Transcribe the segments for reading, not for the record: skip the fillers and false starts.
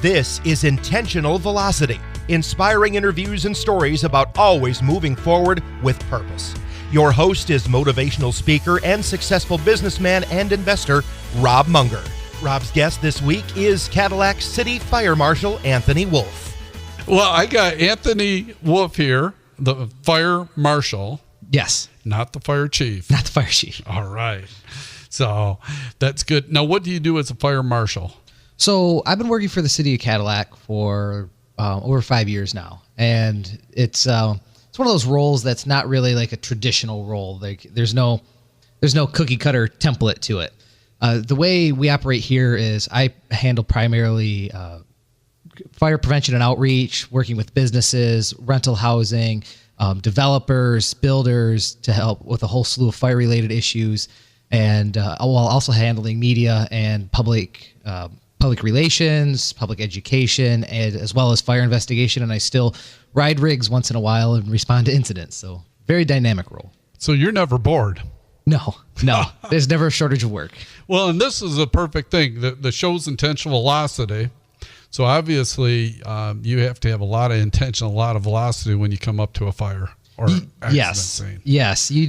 This is Intentional Velocity, inspiring interviews and stories about always moving forward with purpose. Your host is motivational speaker and successful businessman and investor, Robb Munger. Robb's guest this week is Cadillac City Fire Marshal Anthony Wolff. Well, I got Anthony Wolff here, the fire marshal. Yes. Not the fire chief. Not the fire chief. All right. So that's good. Now, what do you do as a fire marshal? So I've been working for the city of Cadillac for over 5 years now, and it's one of those roles that's not really like a traditional role. Like there's no cookie cutter template to it. The way we operate here is I handle primarily fire prevention and outreach, working with businesses, rental housing, developers, builders to help with a whole slew of fire-related issues, and while also handling media and public relations, public education, and as well as fire investigation. And I still ride rigs once in a while and respond to incidents. So very dynamic role. So you're never bored. No, there's never a shortage of work. Well, and this is a perfect thing. The show's intentional velocity. So obviously you have to have a lot of intention, a lot of velocity when you come up to a fire or accident scene. Yes. You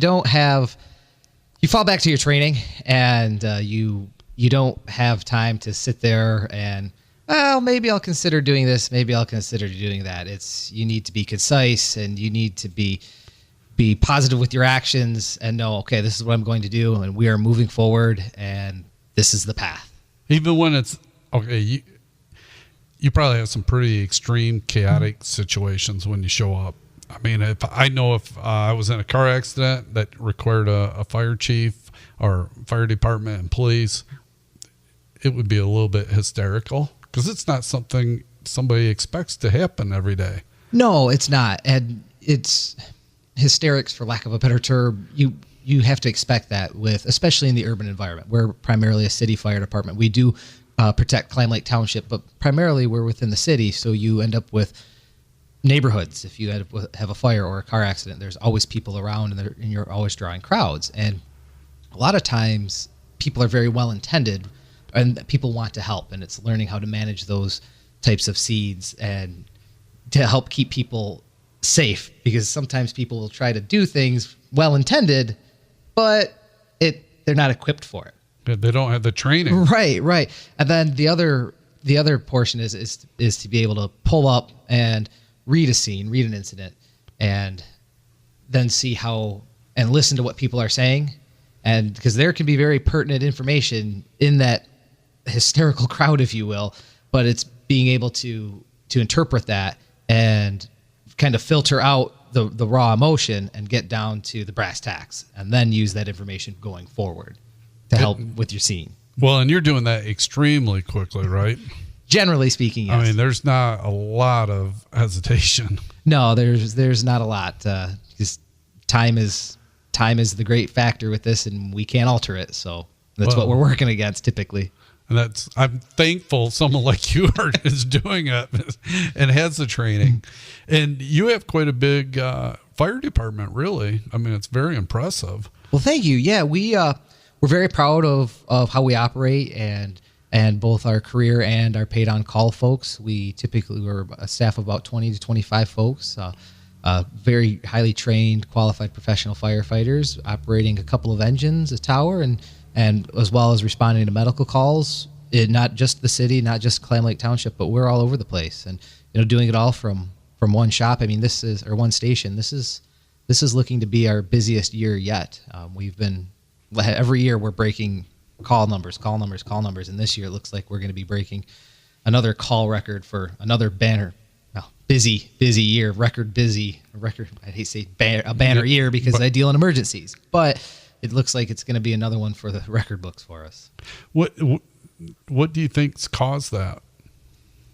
fall back to your training, and you don't have time to sit there and, well, maybe I'll consider doing this, maybe I'll consider doing that. You need to be concise, and you need to be positive with your actions and know, okay, this is what I'm going to do, and we are moving forward, and this is the path. Even when it's, okay, you probably have some pretty extreme, chaotic situations when you show up. I mean, if I was in a car accident that required a fire chief or fire department and police, it would be a little bit hysterical because it's not something somebody expects to happen every day. No, it's not. And it's hysterics, for lack of a better term. You have to expect that especially in the urban environment. We're primarily a city fire department. We do protect Clam Lake Township, but primarily we're within the city. So you end up with neighborhoods. If you have a fire or a car accident, there's always people around, and you're always drawing crowds. And a lot of times people are very well intended, and people want to help, and it's learning how to manage those types of seeds and to help keep people safe, because sometimes people will try to do things well intended, but they're not equipped for it. They don't have the training. Right. And then the other portion is to be able to pull up and read a scene, read an incident, and then see how and listen to what people are saying, and because there can be very pertinent information in that hysterical crowd, if you will, but it's being able to interpret that and kind of filter out the raw emotion and get down to the brass tacks, and then use that information going forward to help with your scene. Well, and you're doing that extremely quickly, right? Generally speaking, yes. I mean, there's not a lot of hesitation. No, there's not a lot, because time is the great factor with this, and we can't alter it. So that's what we're working against typically. And I'm thankful someone like you is doing it and has the training. And you have quite a big fire department, really. I mean, it's very impressive. Well, thank you. Yeah, we're very proud of how we operate, and both our career and our paid on call folks. We're a staff of about 20 to 25 folks, very highly trained, qualified professional firefighters operating a couple of engines, a tower, and as well as responding to medical calls, not just the city, not just Clam Lake Township, but we're all over the place, and doing it all from one shop. I mean, one station. This is looking to be our busiest year yet. Every year we're breaking call numbers, and this year it looks like we're going to be breaking another call record for another busy year, record. I hate to say a banner year because I deal in emergencies, but it looks like it's going to be another one for the record books for us. What do you think's caused that?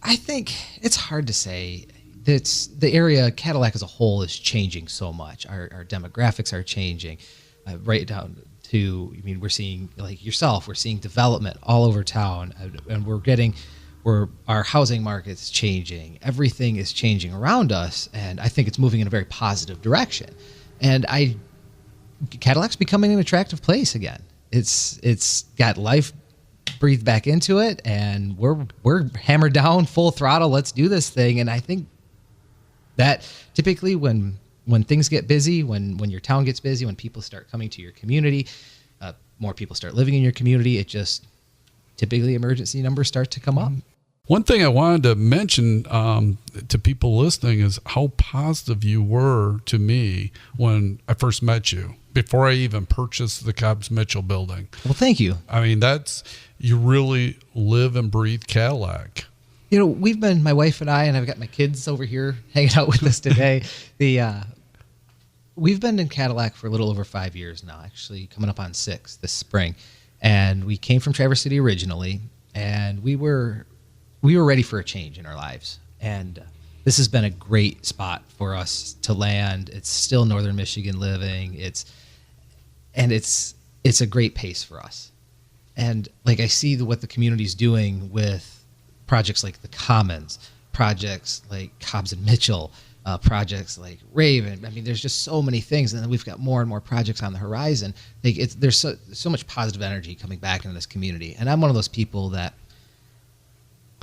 I think it's hard to say. It's the area, Cadillac as a whole, is changing so much. Our demographics are changing, right down to, we're seeing, like yourself, we're seeing development all over town, and our housing market's changing. Everything is changing around us, and I think it's moving in a very positive direction. And Cadillac's becoming an attractive place again. It's got life breathed back into it, and we're hammered down full throttle. Let's do this thing. And I think that typically when things get busy, when your town gets busy, when people start coming to your community, more people start living in your community, it just typically emergency numbers start to come up. One thing I wanted to mention to people listening is how positive you were to me when I first met you, before I even purchased the Cobbs Mitchell building. Well, thank you. I mean, you really live and breathe Cadillac. You know, we've been, my wife and I, and I've got my kids over here hanging out with us today. We've been in Cadillac for a little over 5 years now, actually coming up on 6 this spring. And we came from Traverse City originally, and we were ready for a change in our lives. And this has been a great spot for us to land. It's still Northern Michigan living. It's a great pace for us. And like, I see what the community's doing with projects like the Commons, projects like Cobbs and Mitchell, projects like Raven. I mean, there's just so many things, and then we've got more and more projects on the horizon. There's so much positive energy coming back into this community, and I'm one of those people that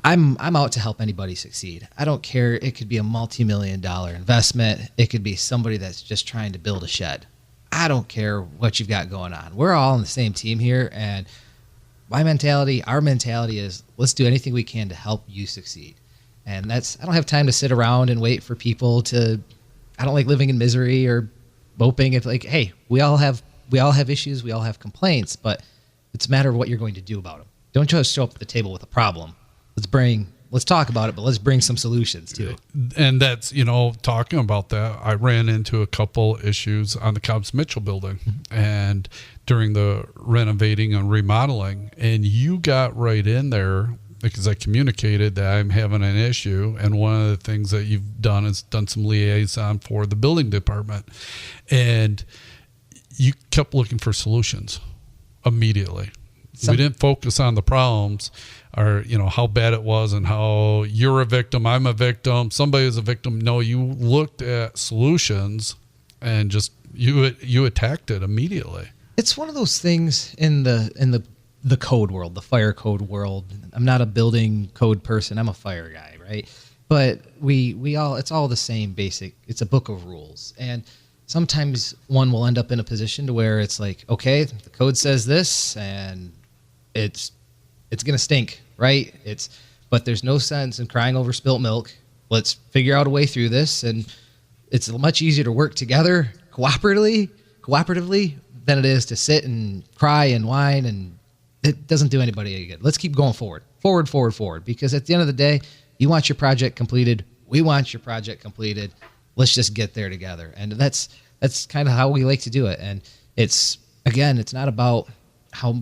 I'm out to help anybody succeed. I don't care. It could be a multi-million-dollar investment. It could be somebody that's just trying to build a shed. I don't care what you've got going on. We're all on the same team here, and our mentality is, let's do anything we can to help you succeed. And I don't have time to sit around and wait for people I don't like living in misery or moping. It's like, hey, we all have issues. We all have complaints, but it's a matter of what you're going to do about them. Don't just show up at the table with a problem. Let's talk about it, but let's bring some solutions too. And that's, talking about that, I ran into a couple issues on the Cobbs Mitchell building and during the renovating and remodeling, and you got right in there because I communicated that I'm having an issue. And one of the things that you've done is done some liaison for the building department, and you kept looking for solutions immediately. We didn't focus on the problems or, how bad it was and how you're a victim, I'm a victim, somebody is a victim. No, you looked at solutions and just you attacked it immediately. It's one of those things in the code world, the fire code world. I'm not a building code person. I'm a fire guy, right? But it's all the same basic. It's a book of rules. And sometimes one will end up in a position to where it's like, okay, the code says this and it's going to stink, right? But there's no sense in crying over spilt milk. Let's figure out a way through this. And it's much easier to work together cooperatively than it is to sit and cry and whine, and it doesn't do anybody any good. Let's keep going forward, because at the end of the day, you want your project completed. We want your project completed. Let's just get there together. And that's kind of how we like to do it. And it's not about how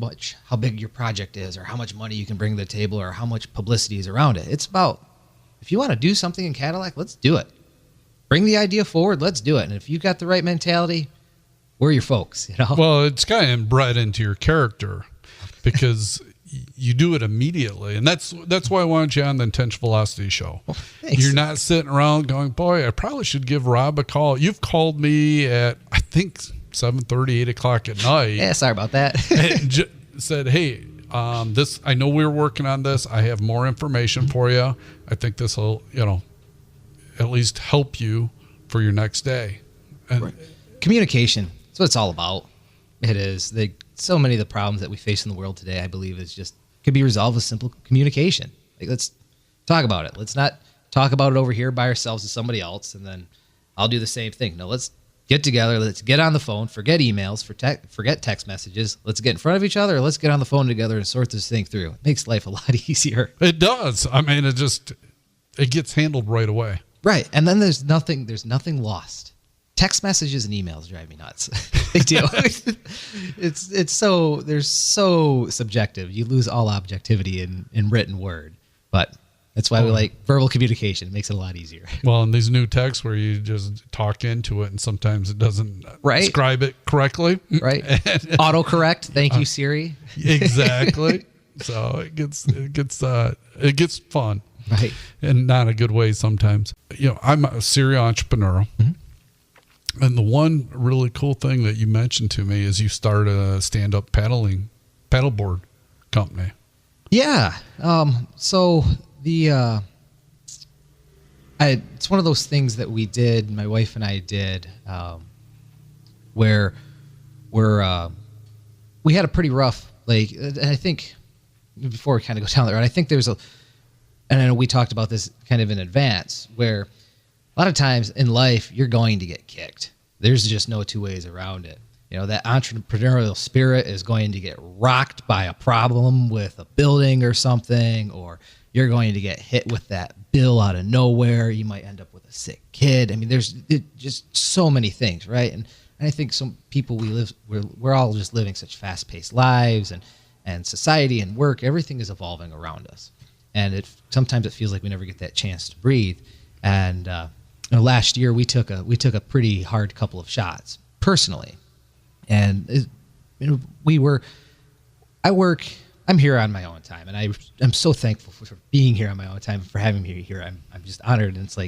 big your project is or how much money you can bring to the table or how much publicity is around it. It's about, if you want to do something in Cadillac, let's do it. Bring the idea forward. Let's do it. And if you've got the right mentality, we're your folks, Well, it's kind of inbred into your character because you do it immediately. And that's why I wanted you on the Intense Velocity show. Well, thanks. You're not sitting around going, boy, I probably should give Robb a call. You've called me at, I think, 7:30, 8 o'clock at night. Yeah, sorry about that. And said, hey, I know we're working on this. I have more information for you. I think this will, at least help you for your next day. And right. Communication. That's what it's all about. It is. So many of the problems that we face in the world today, I believe, could be resolved with simple communication. Like, let's talk about it. Let's not talk about it over here by ourselves to somebody else, and then I'll do the same thing. No, let's get together. Let's get on the phone. Forget emails. Forget text messages. Let's get in front of each other. Let's get on the phone together and sort this thing through. It makes life a lot easier. It does. I mean, it gets handled right away. Right. And then there's nothing lost. Text messages and emails drive me nuts. They do. They're so subjective. You lose all objectivity in written word. But that's why we like verbal communication. It makes it a lot easier. Well, and these new texts where you just talk into it and sometimes it doesn't describe it correctly. Right. Autocorrect. Thank you, Siri. Exactly. So it gets fun. Right. And not a good way sometimes. I'm a serial entrepreneur. Mm-hmm. And the one really cool thing that you mentioned to me is you started a stand-up paddleboard company. Yeah. So it's one of those things that my wife and I did, where we had a pretty rough, and I think before we kind of go down that road, I think and I know we talked about this kind of in advance, where a lot of times in life, you're going to get kicked. There's just no two ways around it. That entrepreneurial spirit is going to get rocked by a problem with a building or something, or you're going to get hit with that bill out of nowhere. You might end up with a sick kid. I mean, there's just so many things, right? And I think some people we're all just living such fast-paced lives, and society and work, everything is evolving around us. And sometimes it feels like we never get that chance to breathe. And last year we took a pretty hard couple of shots personally. And I'm here on my own time, and I'm so thankful for being here on my own time, for having me here. I'm just honored. And it's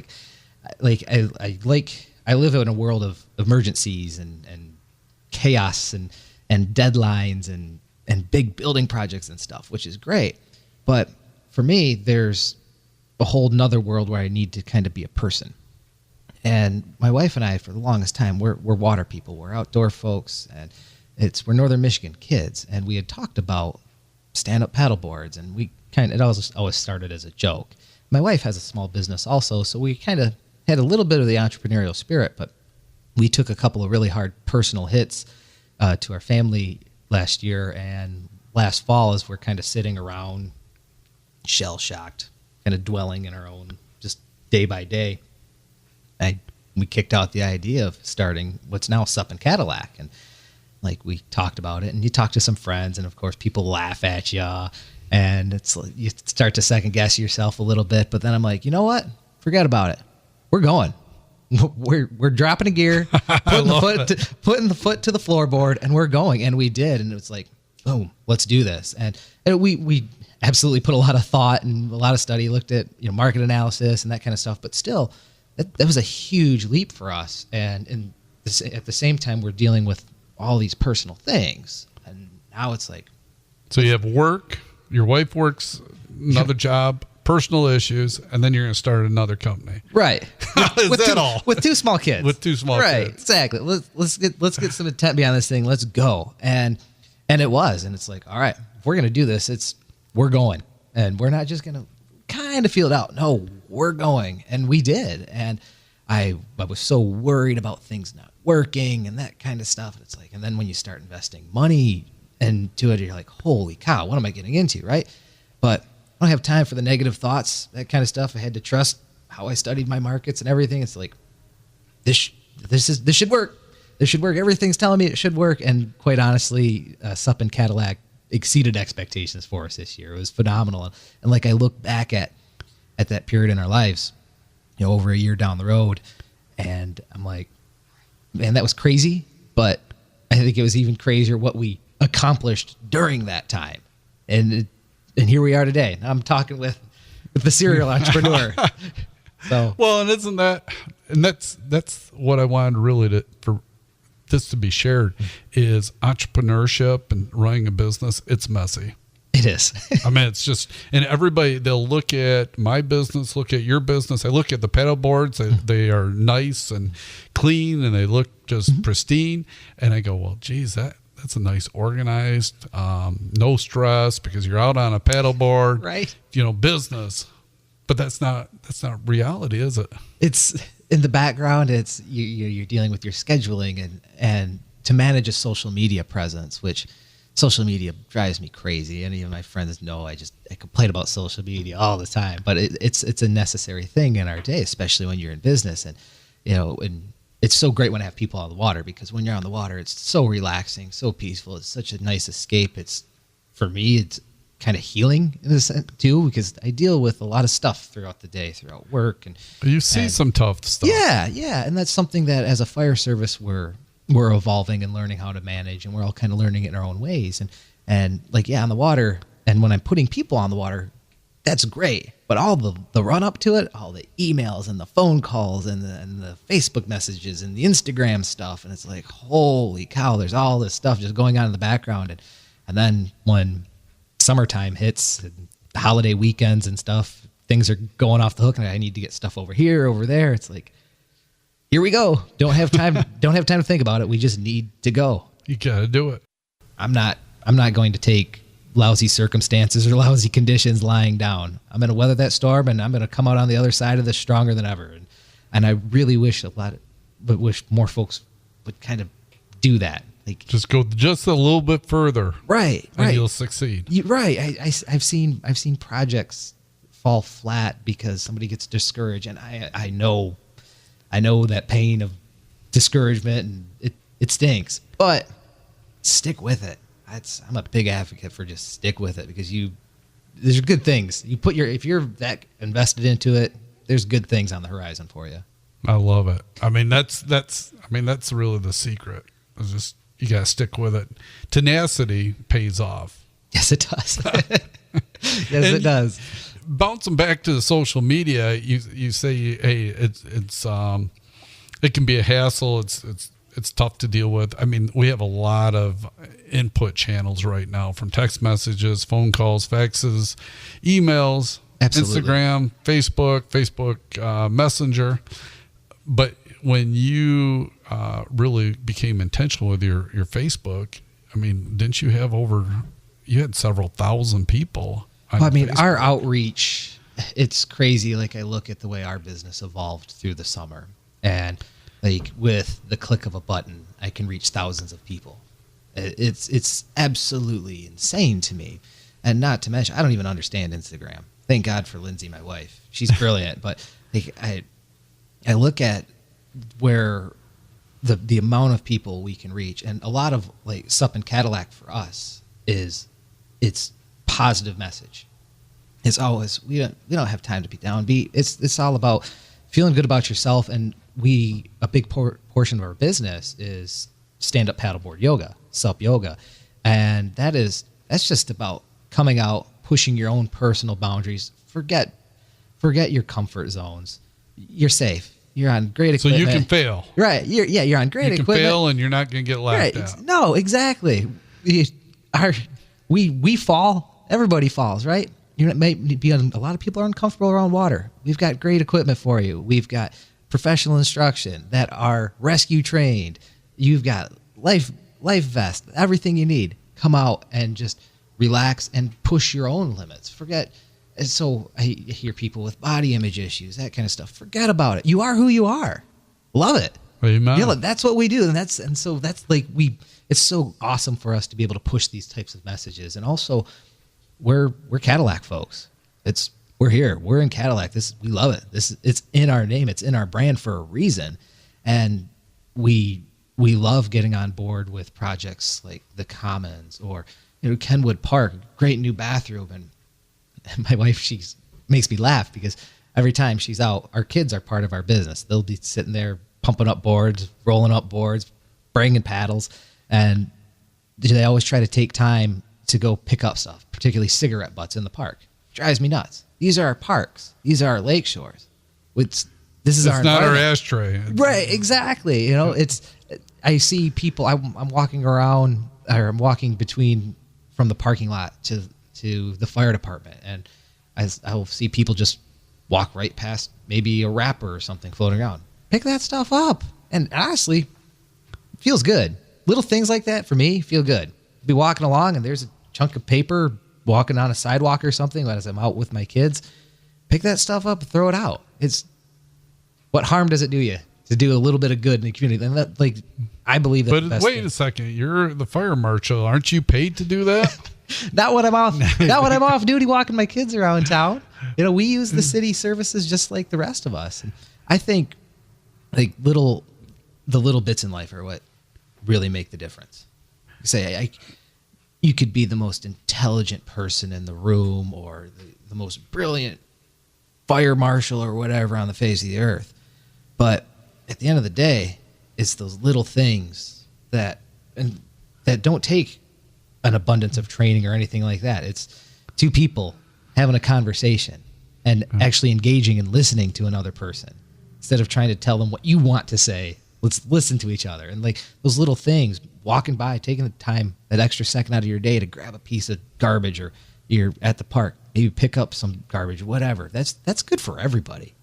I live in a world of emergencies and chaos and deadlines and big building projects and stuff, which is great. But for me, there's a whole nother world where I need to kind of be a person. And my wife and I, for the longest time, we're water people. We're outdoor folks, and we're Northern Michigan kids. And we had talked about stand-up paddle boards, and it always started as a joke. My wife has a small business also, so we kind of had a little bit of the entrepreneurial spirit, but we took a couple of really hard personal hits to our family last year, and last fall, as we're kind of sitting around shell-shocked, kind of dwelling in our own just day by day, we kicked out the idea of starting what's now Sup and Cadillac. And we talked about it, and you talk to some friends, and of course people laugh at you, and it's like you start to second guess yourself a little bit. But then I'm like, you know what? Forget about it. We're going. We're dropping a gear, putting the foot to the floorboard, and we're going. And we did, and it was like, boom, let's do this. And we absolutely put a lot of thought and a lot of study, looked at market analysis and that kind of stuff. But still, that was a huge leap for us. And at the same time, we're dealing with all these personal things, and now it's like, so you have work, your wife works another job, personal issues, and then you're going to start another company, right? With two small kids, right? Exactly. Let's get some intent behind this thing. Let's go. And it was, and it's like, all right, if we're going to do this, we're going, and we're not just going to kind of feel it out. No, we're going, and we did. And I was so worried about things not working and that kind of stuff. And it's like, and then when you start investing money into it, you're like, holy cow, what am I getting into, right? But I don't have time for the negative thoughts, that kind of stuff. I had to trust how I studied my markets and everything. It's like, this should work. This should work. Everything's telling me it should work. And quite honestly, Sup and Cadillac exceeded expectations for us this year. It was phenomenal. And I look back at that period in our lives, over a year down the road, and I'm like, man, that was crazy. But I think it was even crazier what we accomplished during that time. And here we are today. I'm talking with the serial entrepreneur. So well, and isn't that, and that's what I wanted really for this to be shared, is entrepreneurship and running a business. It's messy. It is. I mean, it's just, and everybody, they'll look at my business, look at your business. I look at the pedal boards. They are nice and clean, and they look just pristine. And I go, well, geez, that's a nice organized, no stress, because you're out on a pedal board, right? Business. But that's not reality, is it? It's in the background. It's you're dealing with your scheduling and to manage a social media presence, which social media drives me crazy. Any of my friends know I complain about social media all the time, but it's a necessary thing in our day, especially when you're in business. And and it's so great when I have people on the water, because when you're on the water, it's so relaxing, so peaceful. It's such a nice escape. For me, it's kind of healing in a sense too, because I deal with a lot of stuff throughout the day, throughout work, and you see some tough stuff. Yeah, and that's something that as a fire service we're evolving and learning how to manage, and we're all kind of learning it in our own ways. And on the water, and when I'm putting people on the water, that's great. But all the run up to it, all the emails and the phone calls and the Facebook messages and the Instagram stuff, and it's like, holy cow, there's all this stuff just going on in the background. And then when summertime hits, and the holiday weekends and stuff, things are going off the hook, and I need to get stuff over here, over there. It's like, here we go. Don't have time to think about it. We just need to go. You got to do it. I'm not going to take lousy circumstances or lousy conditions lying down. I'm going to weather that storm, and I'm going to come out on the other side of this stronger than ever. And I really wish more folks would kind of do that. Like, just go just a little bit further, right? And you'll succeed. Right. I've seen projects fall flat because somebody gets discouraged, and I know that pain of discouragement, and it stinks. But stick with it. I'm a big advocate for just stick with it, because there's good things. If you're that invested into it, there's good things on the horizon for you. I love it. I mean, that's really the secret. It's just, you got to stick with it. Tenacity pays off. Yes, it does. It does. Bouncing back to the social media, you say, hey, it can be a hassle. It's tough to deal with. I mean, we have a lot of input channels right now, from text messages, phone calls, faxes, emails, Absolutely. Instagram, Facebook Messenger. But when you really became intentional with your Facebook, I mean, didn't you have you had several thousand people on Facebook? Our outreach, it's crazy. Like, I look at the way our business evolved through the summer, and like, with the click of a button, I can reach thousands of people. It's absolutely insane to me. And not to mention, I don't even understand Instagram. Thank God for Lindsay, my wife. She's brilliant. But like, I look at where the amount of people we can reach, and a lot of like Sup and Cadillac for us it's positive message. It's always, we don't have time to be downbeat. It's all about feeling good about yourself. And a big portion of our business is stand-up paddleboard yoga, Sup yoga. And that's just about coming out, pushing your own personal boundaries. Forget your comfort zones. You're safe. You're on great equipment. So you can fail. Right. You're on great equipment. You can fail, and you're not going to get laughed at. No, exactly. We fall. Everybody falls, right? A lot of people are uncomfortable around water. We've got great equipment for you. We've got professional instruction that are rescue trained. You've got life vest, everything you need. Come out and just relax and push your own limits. And so I hear people with body image issues, that kind of stuff. Forget about it. You are who you are. Love it. Amen. Yeah, that's what we do, and so that's like it's so awesome for us to be able to push these types of messages. And also, we're Cadillac folks. We're here. We're in Cadillac. We love it. It's in our name. It's in our brand for a reason, and we love getting on board with projects like the Commons or Kenwood Park. Great new bathroom. And my wife, she makes me laugh because every time she's out, our kids are part of our business. They'll be sitting there pumping up boards, rolling up boards, bringing paddles, and they always try to take time to go pick up stuff, particularly cigarette butts in the park. Drives me nuts. These are our parks. These are our lake shores. This is our not our environment. ashtray. Right, exactly. I see people. I'm walking around, or I'm walking from the parking lot to the fire department, and I'll see people just walk right past maybe a wrapper or something floating around. Pick that stuff up, and honestly, it feels good. Little things like that for me feel good. Be walking along, and there's a chunk of paper walking on a sidewalk or something as I'm out with my kids. Pick that stuff up and throw it out. What harm does it do you to do a little bit of good in the community? And I believe that. But wait a second, you're the fire marshal. Aren't you paid to do that? Not when I'm off. Not when I'm off duty walking my kids around town. We use the city services just like the rest of us. And I think the little bits in life are what really make the difference. You could be the most intelligent person in the room, or the most brilliant fire marshal or whatever on the face of the earth. But at the end of the day, it's those little things that don't take an abundance of training or anything like that. It's two people having a conversation and actually engaging and listening to another person instead of trying to tell them what you want to say. Let's listen to each other. And those little things, walking by, taking the time, that extra second out of your day to grab a piece of garbage or you're at the park, maybe pick up some garbage, whatever. That's good for everybody.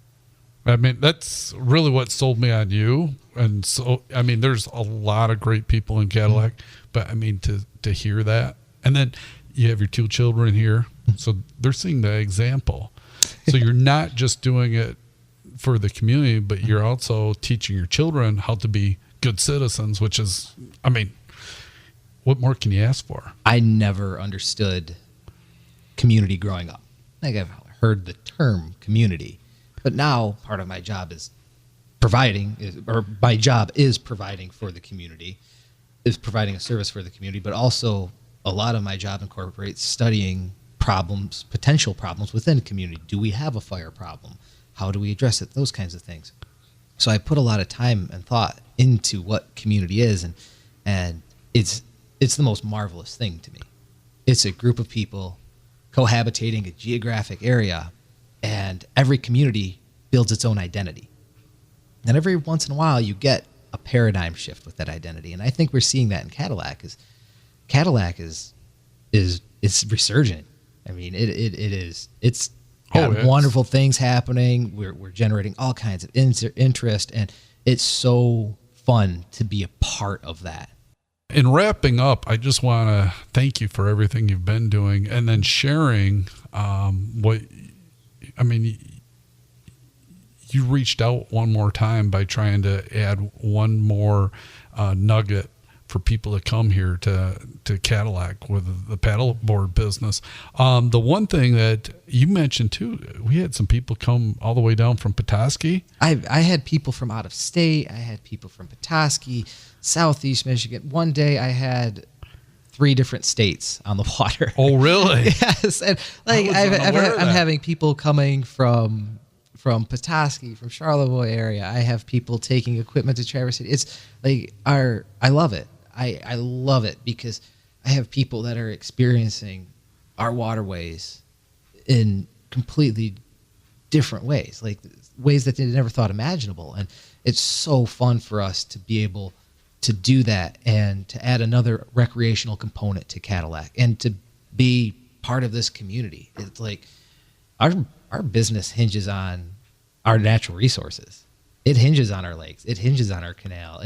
I mean, that's really what sold me on you. And so, I mean, there's a lot of great people in Cadillac, but I mean, to hear that, and then you have your 2 children here, so they're seeing the example. So you're not just doing it for the community, but you're also teaching your children how to be good citizens, which is, I mean, what more can you ask for? I never understood community growing up. Like, I've heard the term community, but now part of my job is providing for the community, is providing a service for the community, but also a lot of my job incorporates studying problems, potential problems within the community. Do we have a fire problem? How do we address it? Those kinds of things. So I put a lot of time and thought into what community is, and it's the most marvelous thing to me. It's a group of people cohabitating a geographic area, and every community builds its own identity. And every once in a while, you get a paradigm shift with that identity, and I think we're seeing that in Cadillac. Cadillac is resurgent. I mean, it is. It's got wonderful things happening. We're generating all kinds of interest, and it's so fun to be a part of that. In wrapping up, I just want to thank you for everything you've been doing, and then sharing you reached out one more time by trying to add one more nugget for people to come here to Cadillac with the paddleboard business. The one thing that you mentioned too, we had some people come all the way down from Petoskey. I had people from out of state. I had people from Petoskey, Southeast Michigan. One day I had 3 different states on the water. Oh, really? Yes. And like I'm having people coming from Petoskey, from Charlevoix area. I have people taking equipment to Traverse City. It's like I love it. I love it because I have people that are experiencing our waterways in completely different ways, like ways that they never thought imaginable. And it's so fun for us to be able to do that and to add another recreational component to Cadillac and to be part of this community. It's like our business hinges on our natural resources. It hinges on our lakes. It hinges on our canal.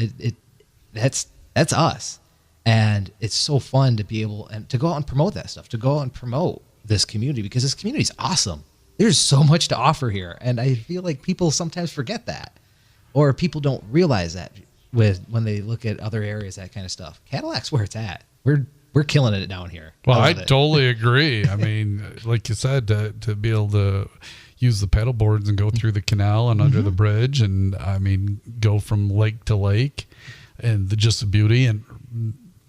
That's us. And it's so fun to be able and to go out and promote that stuff, to go out and promote this community, because this community is awesome. There's so much to offer here. And I feel like people sometimes forget that, or people don't realize that when they look at other areas, that kind of stuff. Cadillac's where it's at. We're killing it down here. Well, I totally agree. I mean, like you said, to be able to use the pedal boards and go through the canal and under the bridge, and I mean, go from lake to lake, and just the beauty. And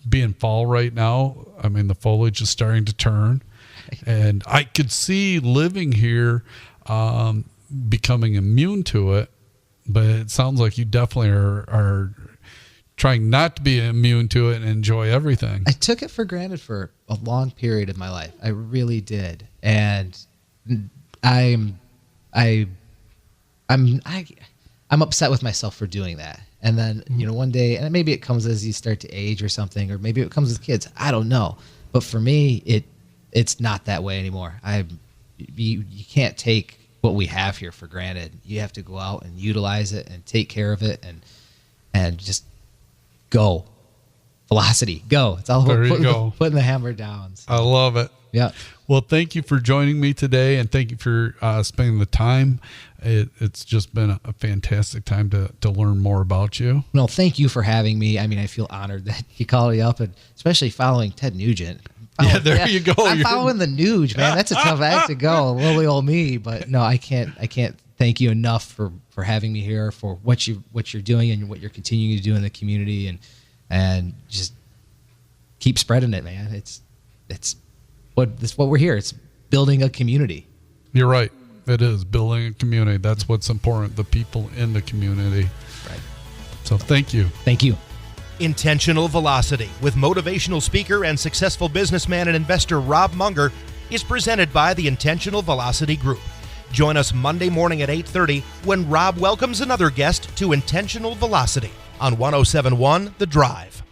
being fall right now, I mean, the foliage is starting to turn, and I could see living here becoming immune to it. But it sounds like you definitely are trying not to be immune to it and enjoy everything. I took it for granted for a long period of my life. I really did. And I'm upset with myself for doing that. And then, one day, and maybe it comes as you start to age or something, or maybe it comes with kids. I don't know. But for me, it's not that way anymore. You can't take what we have here for granted. You have to go out and utilize it and take care of it and just go. Velocity, go. It's all about putting the hammer down. So. I love it. Yeah. Well, thank you for joining me today, and thank you for spending the time. It's just been a fantastic time to learn more about you. No, thank you for having me. I mean, I feel honored that you called me up, and especially following Ted Nugent. You go. I'm following the Nuge, man. That's a tough act to go. Lily old me, but no, I can't thank you enough for having me here, for what you're doing and what you're continuing to do in the community, and just keep spreading it, man. It's what we're here. It's building a community. You're right. It is building a community. That's what's important. The people in the community. Right. So thank you. Thank you. Intentional Velocity with motivational speaker and successful businessman and investor Robb Munger is presented by the Intentional Velocity Group. Join us Monday morning at 8:30 when Robb welcomes another guest to Intentional Velocity on 107.1 The Drive.